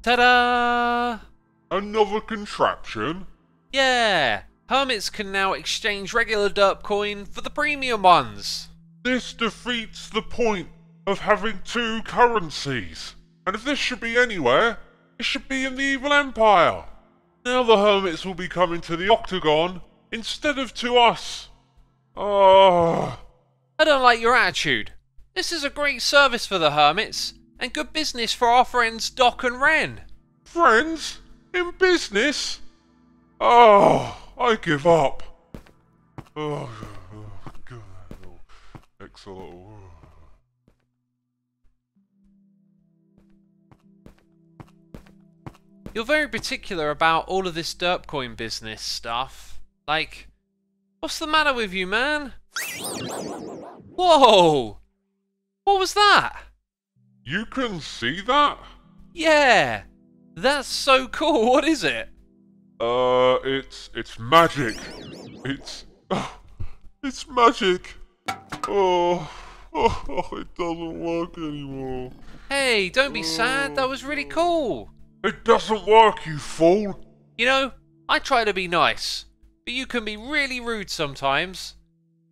Ta-da! Another contraption? Yeah! Hermits can now exchange regular derp coin for the premium ones. This defeats the point of having two currencies. And if this should be anywhere, it should be in the evil empire. Now the hermits will be coming to the Octagon instead of to us. Oh. I don't like your attitude. This is a great service for the hermits, and good business for our friends Doc and Ren. Friends? In business? Oh, I give up. Oh, God. Excellent. You're very particular about all of this derp coin business stuff. Like, what's the matter with you, man? Whoa! What was that? You can see that? Yeah! That's so cool, what is it? It's magic. It's magic. Oh, it doesn't work anymore. Hey, don't be sad, that was really cool. It doesn't work, you fool. You know, I try to be nice, but you can be really rude sometimes.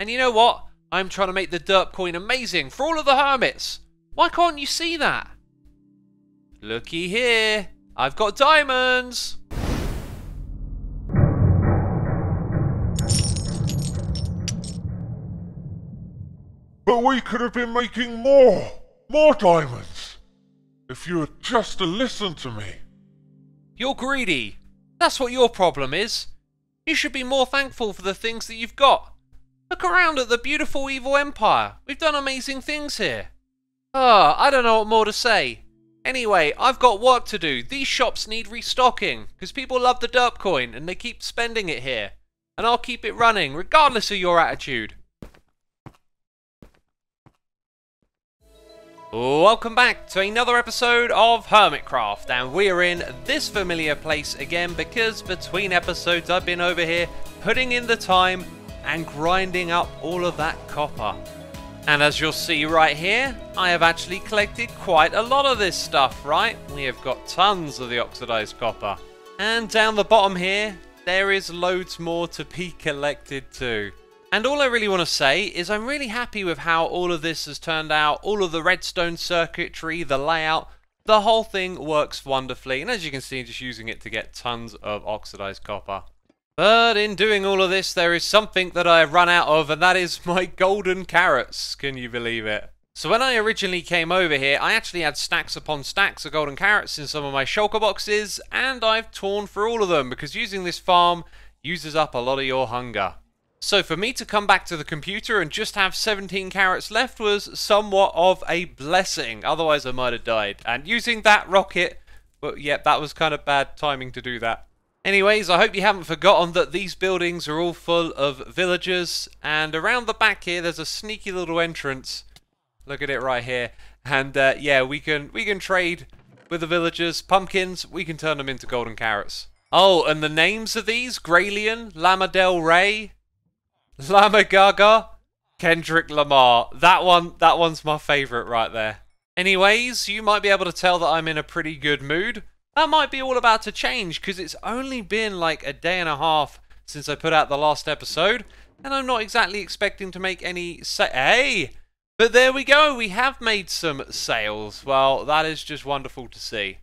And you know what? I'm trying to make the derp coin amazing for all of the hermits. Why can't you see that? Looky here, I've got diamonds. But we could have been making more diamonds. If you had just listened to me. You're greedy. That's what your problem is. You should be more thankful for the things that you've got. Look around at the beautiful evil empire. We've done amazing things here. I don't know what more to say. Anyway, I've got work to do. These shops need restocking because people love the derp coin and they keep spending it here. And I'll keep it running regardless of your attitude. Welcome back to another episode of Hermitcraft, and we're in this familiar place again because between episodes I've been over here putting in the time and grinding up all of that copper. And as you'll see right here, I have actually collected quite a lot of this stuff, right? We have got tons of the oxidized copper. And down the bottom here, there is loads more to be collected too. And all I really want to say is I'm really happy with how all of this has turned out. All of the redstone circuitry, the layout, the whole thing works wonderfully. And as you can see, just using it to get tons of oxidized copper. But in doing all of this, there is something that I have run out of, and that is my golden carrots. Can you believe it? So when I originally came over here, I actually had stacks upon stacks of golden carrots in some of my shulker boxes, and I've torn through all of them because using this farm uses up a lot of your hunger. So for me to come back to the computer and just have 17 carrots left was somewhat of a blessing. Otherwise I might have died. And using that rocket, well, yeah, that was kind of bad timing to do that. Anyways, I hope you haven't forgotten that these buildings are all full of villagers. And around the back here, there's a sneaky little entrance. Look at it right here. And yeah, we can trade with the villagers. Pumpkins, we can turn them into golden carrots. Oh, and the names of these, Graylian, Lama Del Rey, Lama Gaga, Kendrick Lamar. That one's my favourite right there. Anyways, you might be able to tell that I'm in a pretty good mood. That might be all about to change because it's only been like a day and a half since I put out the last episode, and I'm not exactly expecting to make any Hey! But there we go, we have made some sales. Well, that is just wonderful to see.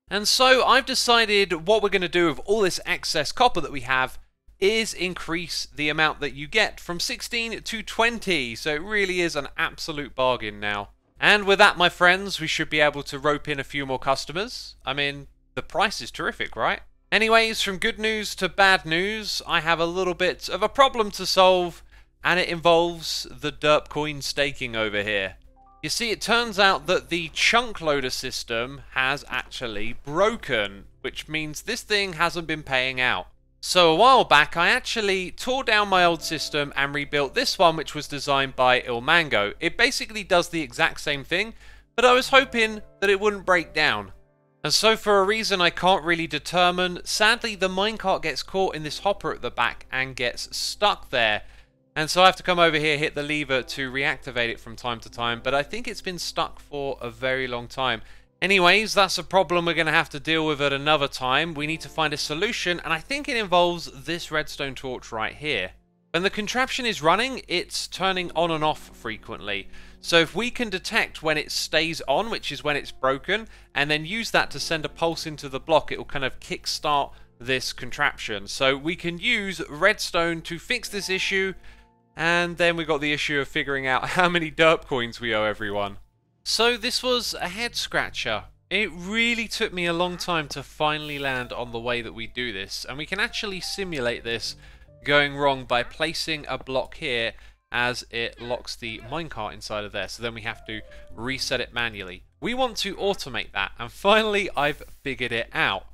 And so I've decided what we're going to do with all this excess copper that we have is increase the amount that you get from 16 to 20. So it really is an absolute bargain now. And with that, my friends, we should be able to rope in a few more customers. I mean, the price is terrific, right? Anyways, from good news to bad news, I have a little bit of a problem to solve, and it involves the derp coin staking over here. You see, it turns out that the chunk loader system has actually broken, which means this thing hasn't been paying out. So a while back, I actually tore down my old system and rebuilt this one, which was designed by Ilmango. It basically does the exact same thing, but I was hoping that it wouldn't break down. And so for a reason I can't really determine, sadly the minecart gets caught in this hopper at the back and gets stuck there. And so I have to come over here, hit the lever to reactivate it from time to time, but I think it's been stuck for a very long time. Anyways, that's a problem we're going to have to deal with at another time. We need to find a solution, and I think it involves this redstone torch right here. When the contraption is running, it's turning on and off frequently. So if we can detect when it stays on, which is when it's broken, and then use that to send a pulse into the block, it will kind of kickstart this contraption. So we can use redstone to fix this issue, and then we've got the issue of figuring out how many derp coins we owe everyone. So this was a head scratcher. It really took me a long time to finally land on the way that we do this, and we can actually simulate this going wrong by placing a block here as it locks the minecart inside of there. So then we have to reset it manually. We want to automate that, and finally I've figured it out.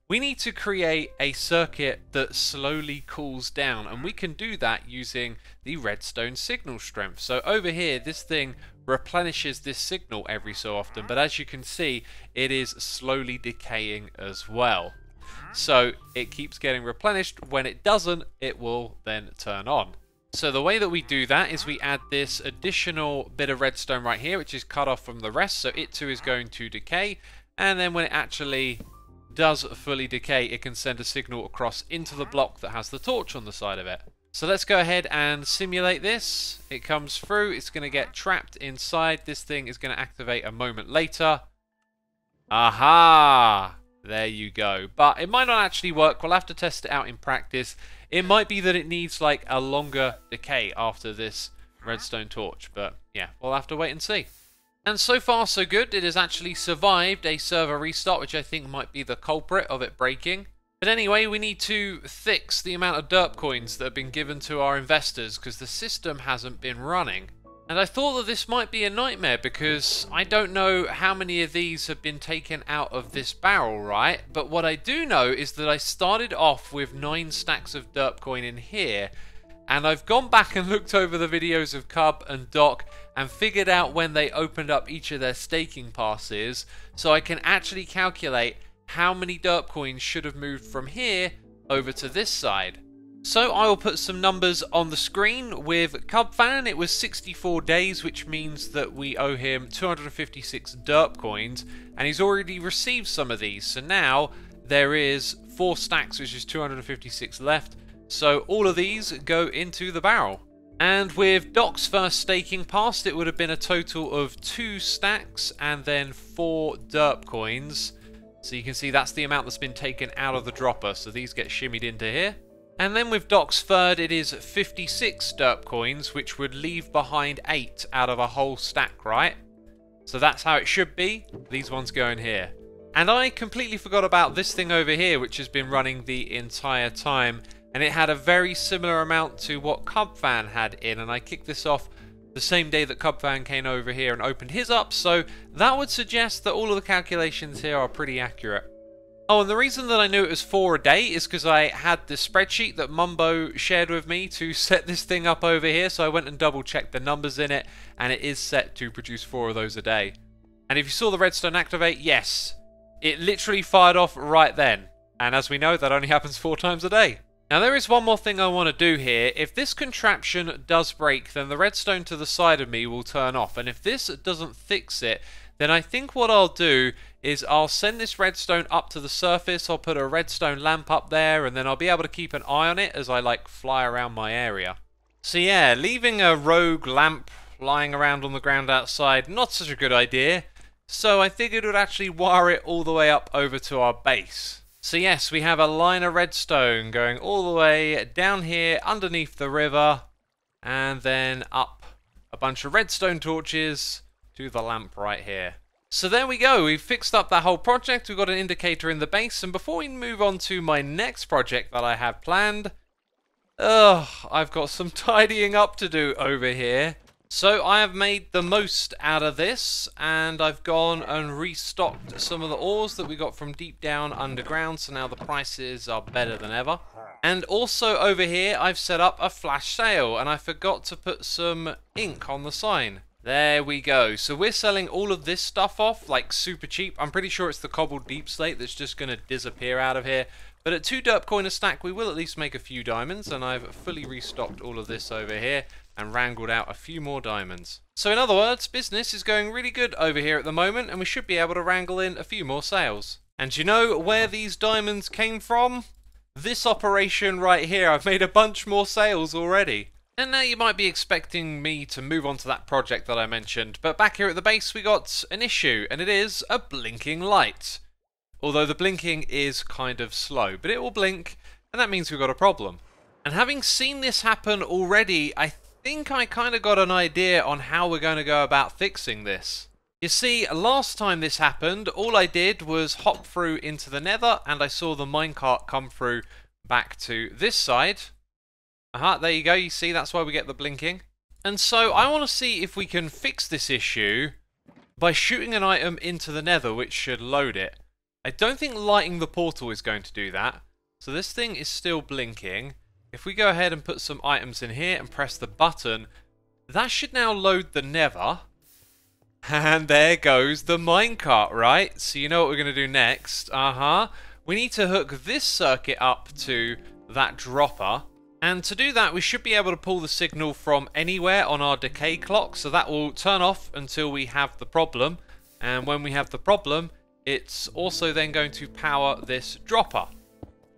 We need to create a circuit that slowly cools down, and we can do that using the redstone signal strength. So over here, this thing replenishes this signal every so often, but as you can see, it is slowly decaying as well. So it keeps getting replenished. When it doesn't, it will then turn on. So the way that we do that is we add this additional bit of redstone right here, which is cut off from the rest, so it too is going to decay, and then when it actually does fully decay, it can send a signal across into the block that has the torch on the side of it. So let's go ahead and simulate this. It comes through, it's going to get trapped inside, this thing is going to activate a moment later. Aha! There you go. But it might not actually work, we'll have to test it out in practice. It might be that it needs like a longer decay after this redstone torch, but yeah, we'll have to wait and see. And so far so good, it has actually survived a server restart, which I think might be the culprit of it breaking. But anyway, we need to fix the amount of derp coins that have been given to our investors because the system hasn't been running. And I thought that this might be a nightmare because I don't know how many of these have been taken out of this barrel, right? But what I do know is that I started off with 9 stacks of derp coin in here, and I've gone back and looked over the videos of Cub and Doc and figured out when they opened up each of their staking passes, so I can actually calculate how many derp coins should have moved from here over to this side. So I will put some numbers on the screen. With Cubfan, it was 64 days, which means that we owe him 256 derp coins, and he's already received some of these. So now there is 4 stacks, which is 256 left. So all of these go into the barrel. And with Doc's first staking pass, it would have been a total of 2 stacks and then 4 derp coins. So you can see that's the amount that's been taken out of the dropper. So these get shimmied into here. And then with Doc's third, it is 56 derp coins, which would leave behind 8 out of a whole stack, right? So that's how it should be. These ones go in here. And I completely forgot about this thing over here, which has been running the entire time. And it had a very similar amount to what Cubfan had in. And I kicked this off the same day that Cubfan came over here and opened his up. So that would suggest that all of the calculations here are pretty accurate. Oh, and the reason that I knew it was 4 a day is because I had the spreadsheet that Mumbo shared with me to set this thing up over here. So I went and double checked the numbers in it, and it is set to produce 4 of those a day. And if you saw the redstone activate, yes, it literally fired off right then. And as we know, that only happens 4 times a day. Now there is one more thing I want to do here. If this contraption does break, then the redstone to the side of me will turn off. And if this doesn't fix it, then I think what I'll do is I'll send this redstone up to the surface. I'll put a redstone lamp up there, and then I'll be able to keep an eye on it as I like fly around my area. So yeah, leaving a rogue lamp lying around on the ground outside, not such a good idea. So I figured we'd actually wire it all the way up over to our base. So yes, we have a line of redstone going all the way down here underneath the river, and then up a bunch of redstone torches to the lamp right here. So there we go, we've fixed up that whole project, we've got an indicator in the base, and before we move on to my next project that I have planned, I've got some tidying up to do over here. So I have made the most out of this, and I've gone and restocked some of the ores that we got from deep down underground, so now the prices are better than ever. And also over here I've set up a flash sale, and I forgot to put some ink on the sign. There we go. So we're selling all of this stuff off like super cheap. I'm pretty sure it's the cobbled deep slate that's just going to disappear out of here. But at 2 derp coin a stack, we will at least make a few diamonds, and I've fully restocked all of this over here. and wrangled out a few more diamonds. So in other words, business is going really good over here at the moment, and we should be able to wrangle in a few more sales. And you know where these diamonds came from? This operation right here. I've made a bunch more sales already. And now you might be expecting me to move on to that project that I mentioned, but back here at the base we got an issue, and it is a blinking light. Although the blinking is kind of slow, but it will blink, and that means we've got a problem. And having seen this happen already, I think I kind of got an idea on how we're going to go about fixing this. You see, last time this happened, all I did was hop through into the nether, and I saw the minecart come through back to this side. There you go, you see, that's why we get the blinking. And so I want to see if we can fix this issue by shooting an item into the nether, which should load it. I don't think lighting the portal is going to do that. So this thing is still blinking. If we go ahead and put some items in here and press the button, that should now load the nether. And there goes the minecart, right? So you know what we're going to do next. We need to hook this circuit up to that dropper. And to do that, we should be able to pull the signal from anywhere on our decay clock. So that will turn off until we have the problem. And when we have the problem, it's also then going to power this dropper.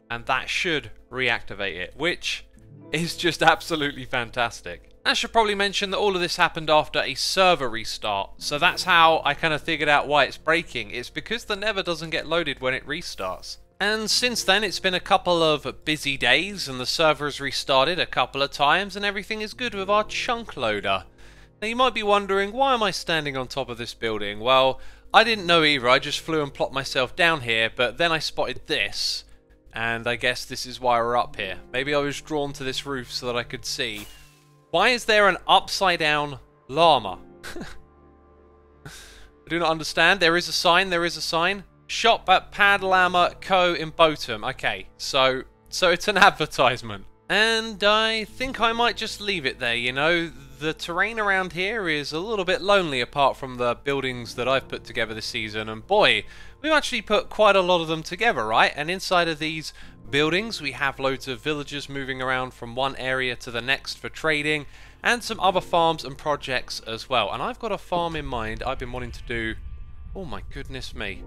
And that should reactivate it, which is just absolutely fantastic. I should probably mention that all of this happened after a server restart. So that's how I kind of figured out why it's breaking. It's because the nether doesn't get loaded when it restarts. And since then, it's been a couple of busy days, and the server has restarted a couple of times, and everything is good with our chunk loader. Now, you might be wondering, why am I standing on top of this building? Well, I didn't know either. I just flew and plopped myself down here, but then I spotted this, and I guess this is why we're up here. Maybe I was drawn to this roof so that I could see. Why is there an upside-down llama? I do not understand. There is a sign. There is a sign. Shop at Padlama Co. in Botham. Okay, so it's an advertisement. And I think I might just leave it there, you know. The terrain around here is a little bit lonely apart from the buildings that I've put together this season. And boy, we've actually put quite a lot of them together, right? And inside of these buildings, we have loads of villagers moving around from one area to the next for trading. And some other farms and projects as well. And I've got a farm in mind I've been wanting to do. Oh my goodness me.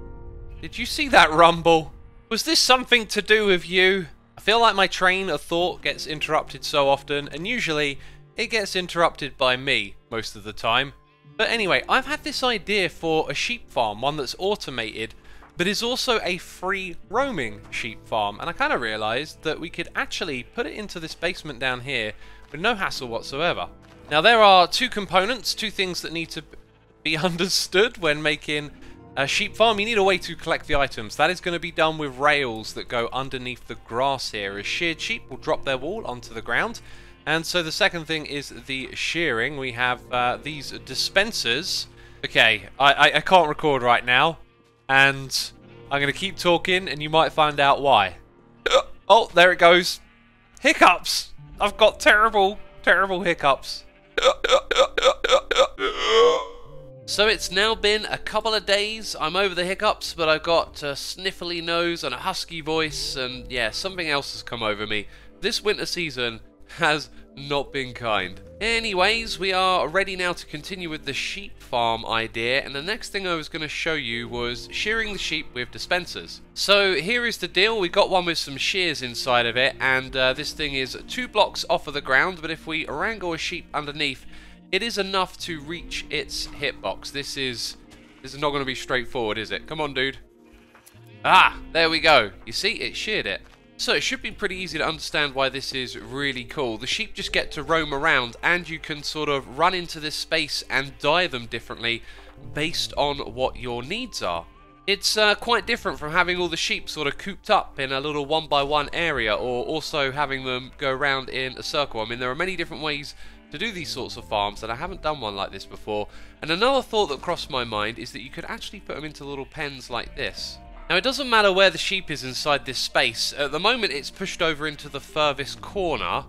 Did you see that rumble? Was this something to do with you? I feel like my train of thought gets interrupted so often, and usually it gets interrupted by me most of the time. But anyway, I've had this idea for a sheep farm, one that's automated, but is also a free roaming sheep farm. And I kind of realised that we could actually put it into this basement down here with no hassle whatsoever. Now there are two components, two things that need to be understood when making a sheep farm. You need a way to collect the items. That is going to be done with rails that go underneath the grass here, as sheared sheep will drop their wool onto the ground. And so the second thing is the shearing. We have these dispensers. Okay, I can't record right now, and I'm going to keep talking, and you might find out why. Oh, there it goes. Hiccups! I've got terrible, terrible hiccups. So it's now been a couple of days. I'm over the hiccups, but I've got a sniffly nose and a husky voice, and yeah, something else has come over me. This winter season has not been kind. Anyways, we are ready now to continue with the sheep farm idea, and the next thing I was going to show you was shearing the sheep with dispensers. So here is the deal. We got one with some shears inside of it, and this thing is 2 blocks off of the ground, but if we wrangle a sheep underneath, it is enough to reach its hitbox. This is not going to be straightforward, is it? Come on, dude. Ah, there we go. You see, it sheared it. So it should be pretty easy to understand why this is really cool. The sheep just get to roam around, and you can sort of run into this space and dye them differently based on what your needs are. It's quite different from having all the sheep sort of cooped up in a little 1x1 area, or also having them go around in a circle. I mean, there are many different ways to do these sorts of farms, and I haven't done one like this before. And another thought that crossed my mind is that you could actually put them into little pens like this. Now, it doesn't matter where the sheep is inside this space. At the moment, it's pushed over into the furthest corner,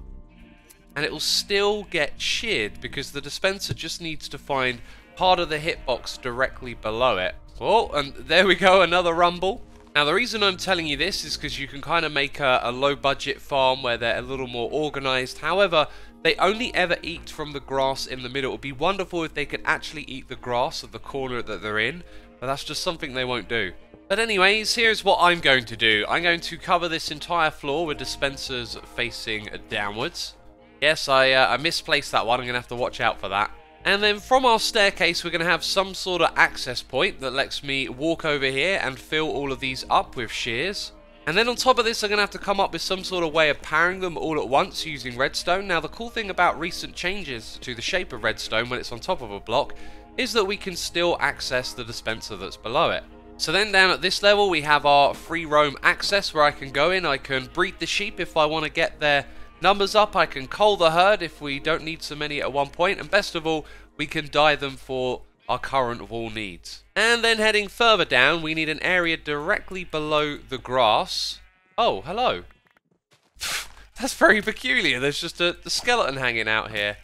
and it will still get sheared because the dispenser just needs to find part of the hitbox directly below it. Oh, and there we go, another rumble. Now, the reason I'm telling you this is because you can kind of make a low-budget farm where they're a little more organised. However, they only ever eat from the grass in the middle. It would be wonderful if they could actually eat the grass of the corner that they're in, but that's just something they won't do. But anyways, here's what I'm going to do. I'm going to cover this entire floor with dispensers facing downwards. Yes, I misplaced that one. I'm going to have to watch out for that. And then from our staircase, we're going to have some sort of access point that lets me walk over here and fill all of these up with shears. And then on top of this, I'm going to have to come up with some sort of way of powering them all at once using redstone. Now, the cool thing about recent changes to the shape of redstone when it's on top of a block is that we can still access the dispenser that's below it. So then down at this level, we have our free roam access where I can go in. I can breed the sheep if I want to get their numbers up. I can cull the herd if we don't need so many at one point. And best of all, we can dye them for our current wool needs. And then heading further down, we need an area directly below the grass. Oh, hello. That's very peculiar. There's just a skeleton hanging out here.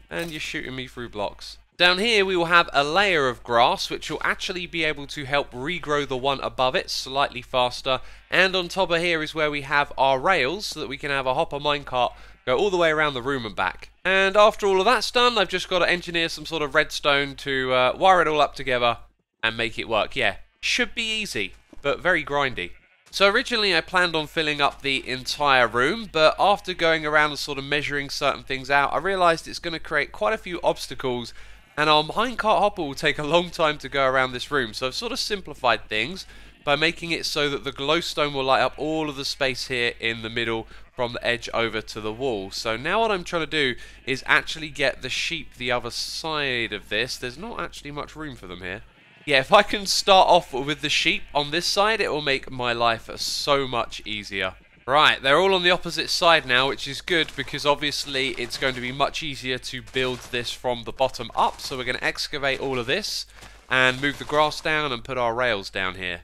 And you're shooting me through blocks. Down here we will have a layer of grass which will actually be able to help regrow the one above it slightly faster, and on top of here is where we have our rails so that we can have a hopper minecart go all the way around the room and back. And after all of that's done, I've just got to engineer some sort of redstone to wire it all up together and make it work. Yeah, should be easy, but very grindy. So originally I planned on filling up the entire room, but after going around and sort of measuring certain things out, I realised it's going to create quite a few obstacles, and our minecart hopper will take a long time to go around this room. So I've sort of simplified things by making it so that the glowstone will light up all of the space here in the middle from the edge over to the wall. So now what I'm trying to do is actually get the sheep the other side of this. There's not actually much room for them here. Yeah, if I can start off with the sheep on this side, it will make my life so much easier. Right, they're all on the opposite side now, which is good because obviously it's going to be much easier to build this from the bottom up. So we're going to excavate all of this and move the grass down and put our rails down here.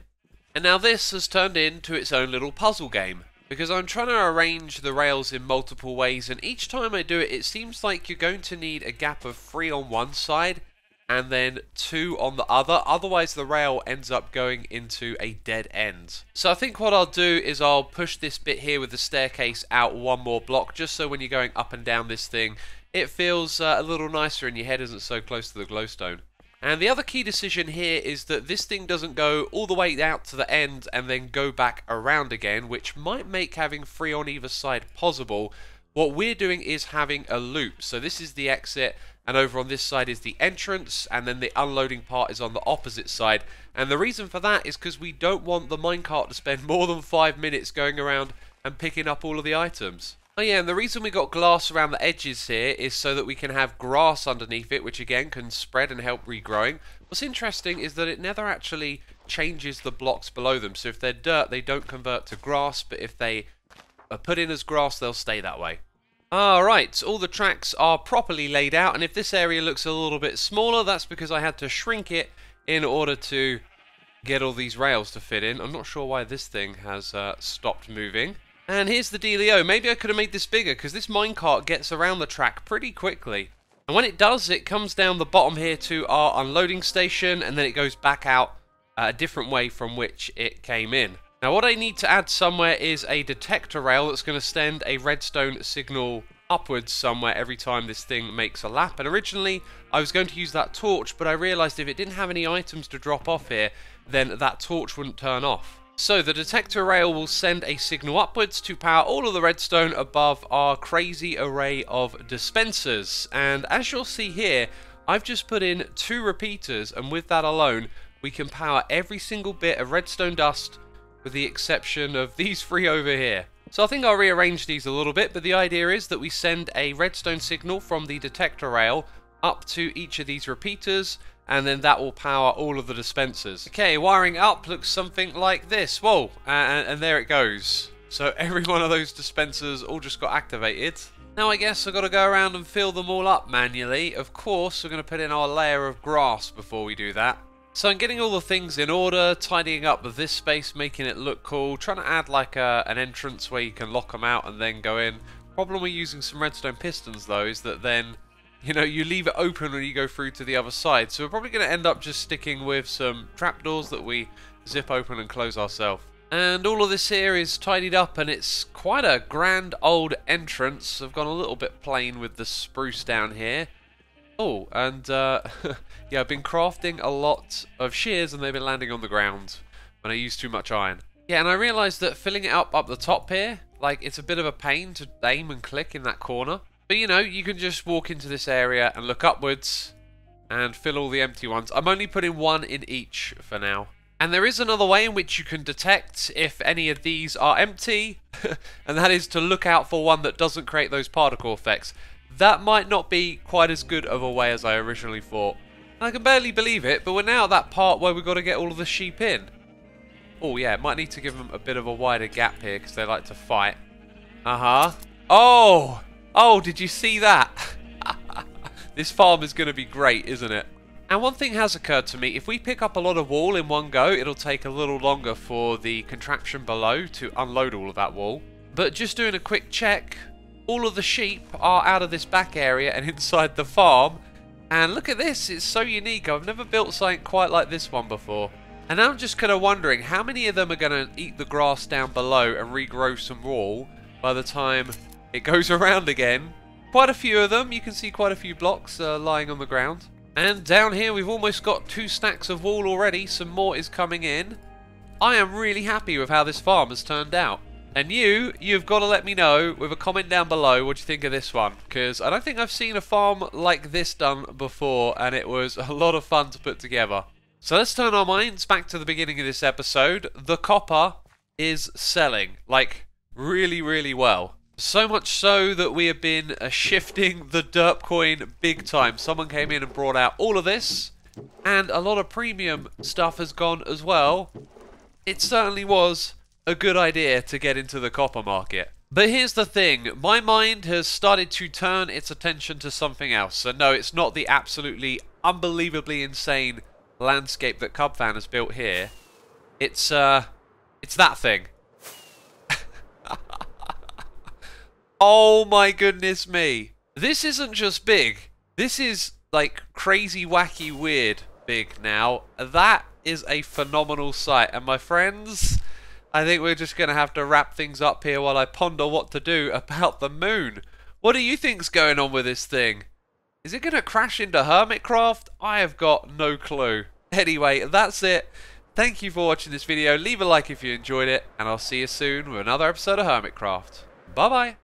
And now this has turned into its own little puzzle game, because I'm trying to arrange the rails in multiple ways, and each time I do it, it seems like you're going to need a gap of 3 on one side and then 2 on the other, otherwise the rail ends up going into a dead end. So I think what I'll do is I'll push this bit here with the staircase out 1 more block, just so when you're going up and down this thing, it feels a little nicer and your head isn't so close to the glowstone. And the other key decision here is that this thing doesn't go all the way out to the end and then go back around again, which might make having 3 on either side possible. What we're doing is having a loop. So this is the exit, and over on this side is the entrance, and then the unloading part is on the opposite side. And the reason for that is because we don't want the minecart to spend more than 5 minutes going around and picking up all of the items. Oh yeah, and the reason we got glass around the edges here is so that we can have grass underneath it, which again can spread and help regrowing. What's interesting is that it never actually changes the blocks below them. So if they're dirt, they don't convert to grass, but if they are put in as grass, they'll stay that way. Alright, all the tracks are properly laid out, and if this area looks a little bit smaller, that's because I had to shrink it in order to get all these rails to fit in. I'm not sure why this thing has stopped moving. And here's the dealio. Maybe I could have made this bigger, because this minecart gets around the track pretty quickly. And when it does, it comes down the bottom here to our unloading station, and then it goes back out a different way from which it came in. Now what I need to add somewhere is a detector rail that's going to send a redstone signal upwards somewhere every time this thing makes a lap. And originally I was going to use that torch, but I realised if it didn't have any items to drop off here, then that torch wouldn't turn off. So the detector rail will send a signal upwards to power all of the redstone above our crazy array of dispensers. And as you'll see here, I've just put in 2 repeaters, and with that alone we can power every single bit of redstone dust, with the exception of these 3 over here. So I think I'll rearrange these a little bit, but the idea is that we send a redstone signal from the detector rail up to each of these repeaters, and then that will power all of the dispensers. Okay, wiring up looks something like this. Whoa, and there it goes. So every one of those dispensers all just got activated. Now I guess I've got to go around and fill them all up manually. Of course, we're going to put in our layer of grass before we do that. So I'm getting all the things in order, tidying up this space, making it look cool, trying to add like an entrance where you can lock them out and then go in. Problem with using some redstone pistons though is that then, you know, you leave it open when you go through to the other side. So we're probably going to end up just sticking with some trapdoors that we zip open and close ourselves. And all of this here is tidied up, and it's quite a grand old entrance. I've gone a little bit plain with the spruce down here. Oh, and yeah, I've been crafting a lot of shears, and they've been landing on the ground when I use too much iron. Yeah, and I realised that filling it up the top here, like, it's a bit of a pain to aim and click in that corner. But, you know, you can just walk into this area and look upwards and fill all the empty ones. I'm only putting one in each for now. And there is another way in which you can detect if any of these are empty, and that is to look out for one that doesn't create those particle effects. That might not be quite as good of a way as I originally thought. And I can barely believe it, but we're now at that part where we've got to get all of the sheep in. Oh yeah, might need to give them a bit of a wider gap here because they like to fight. Oh! Oh, did you see that? This farm is going to be great, isn't it? And one thing has occurred to me, if we pick up a lot of wool in one go, it'll take a little longer for the contraption below to unload all of that wool. But just doing a quick check, all of the sheep are out of this back area and inside the farm. And look at this, it's so unique. I've never built something quite like this one before. And now I'm just kind of wondering, how many of them are going to eat the grass down below and regrow some wool by the time it goes around again? Quite a few of them. You can see quite a few blocks lying on the ground. And down here we've almost got 2 stacks of wool already. Some more is coming in. I am really happy with how this farm has turned out. And you've got to let me know with a comment down below what you think of this one. Because I don't think I've seen a farm like this done before, and it was a lot of fun to put together. So let's turn our minds back to the beginning of this episode. The copper is selling, like, really, really well. So much so that we have been shifting the derp coin big time. Someone came in and brought out all of this, and a lot of premium stuff has gone as well. It certainly was a good idea to get into the copper market. But here's the thing, my mind has started to turn its attention to something else. And no, it's not the absolutely unbelievably insane landscape that Cubfan has built here. It's that thing. Oh my goodness me. This isn't just big. This is like crazy, wacky, weird big now. That is a phenomenal sight. And my friends, I think we're just going to have to wrap things up here while I ponder what to do about the moon. What do you think's going on with this thing? Is it going to crash into Hermitcraft? I have got no clue. Anyway, that's it. Thank you for watching this video. Leave a like if you enjoyed it, and I'll see you soon with another episode of Hermitcraft. Bye bye.